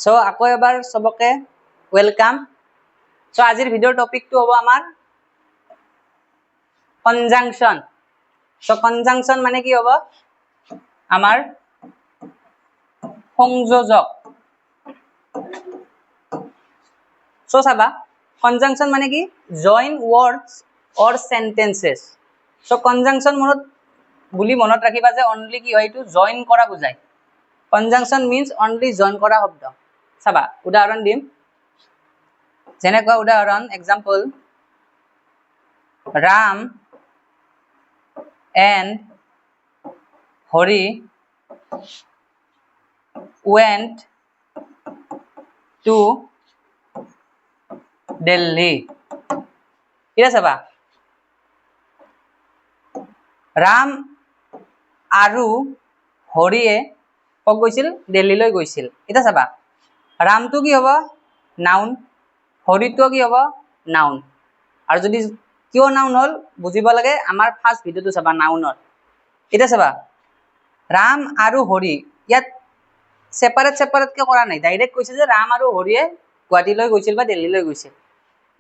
So আকৌ এবাৰ সবকে ওয়েলকাম। সো আজিৰ ভিডিওৰ টপিকটো হ'ব আমাৰ কনজাংশন। সো কনজাংশন মানে কি হ'ব? আমাৰ সংযোজক। সো চাবা কনজাংশন মানে কি? জইন ওয়াৰ্ডস অৰ সেন্টেন্সেস। সো কনজাংশন মনত ৰাখিবা যে অনলি কি হয়, এইটো জইন কৰা বুজায়। কনজাংশন মিন্স অনলি জইন কৰা শব্দ। চাবা উদাহৰণ দিম, যেনেকুৱা উদাহৰণ example, Ram and Hori went to Delhi. ঠিক আছে বা ৰাম আৰু হৰিয়ে ক'ত গৈছিল? দিল্লীলৈ গৈছিল। এটা চাবা ৰামটো কি হ'ব? নাউন। হৰিটো কি হ'ব? নাউন। আৰু যদি কিয় নাউন হ'ল বুজিব লাগে, আমাৰ ফাৰ্ষ্ট ভিডিওটো চাবা নাউনৰ। এটা চাবা ৰাম আৰু হৰি ইয়াত সেপাৰেটকে কৰা নাই, ডাইৰেক্ট কৈছে যে ৰাম আৰু হৰিয়ে গুৱাহাটীলৈ গৈছিল বা দিল্লীলৈ গৈছিল।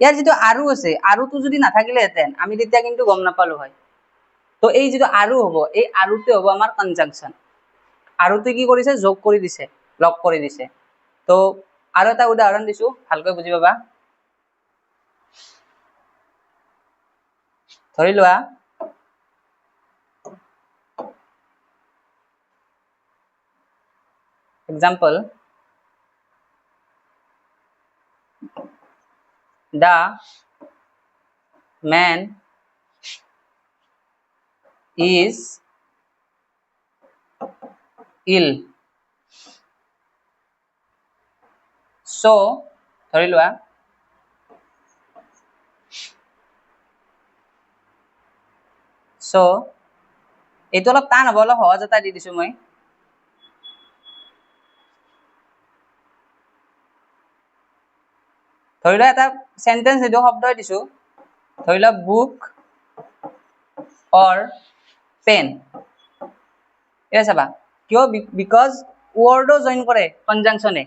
ইয়াৰ যিটো আৰু আছে, আৰুটো যদি নাথাকিলেহেঁতেন আমি তেতিয়া কিন্তু গম নাপালো হয়। তো এই যিটো আৰু হ'ব, এই আৰুটো হ'ব আমাৰ কনজাংশন। আৰুটো কি কৰিছে? যোগ কৰি দিছে, লগ কৰি দিছে। তো আৰু এটা উদাহৰণ দিছো, ভালকৈ বুজি পাবা। ধৰি লোৱা example, the man is ill. So ধৰি লোৱা এইটো অলপ টান হ'ব, অলপ সহজ এটা দি দিছো মই। ধৰি লোৱা এটা সেন্টেন্স দিছো, শব্দ দিছো, ধৰি লোৱা বুক অৰ পেন। এটা চাবা কিয়? বিকজ ৱৰ্ডো জইন কৰে কনজাংশনে।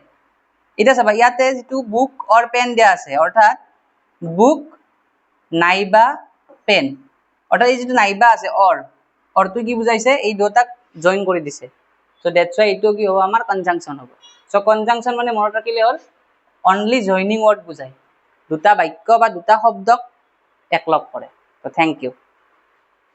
এটা চাবা ইয়াতে যিটো বুক অৰ পেন দিয়া আছে, অৰ্থাৎ বুক নাইবা পেন, অৰ্থাৎ এই যিটো নাইবা আছে অৰটো কি বুজাইছে? এই দুটাক জইন কৰি দিছে। সো দ্যাটস ওয়াই এইটো কি হ'ব? আমাৰ কনজাংশন হ'ব। সো কনজাংশন মানে মনত ৰাখিলে হ'ল অনলি জইনিং ওয়াৰ্ড বুজায়, দুটা বাক্য বা দুটা শব্দক একলগ কৰে। তো থ্যাংক ইউ।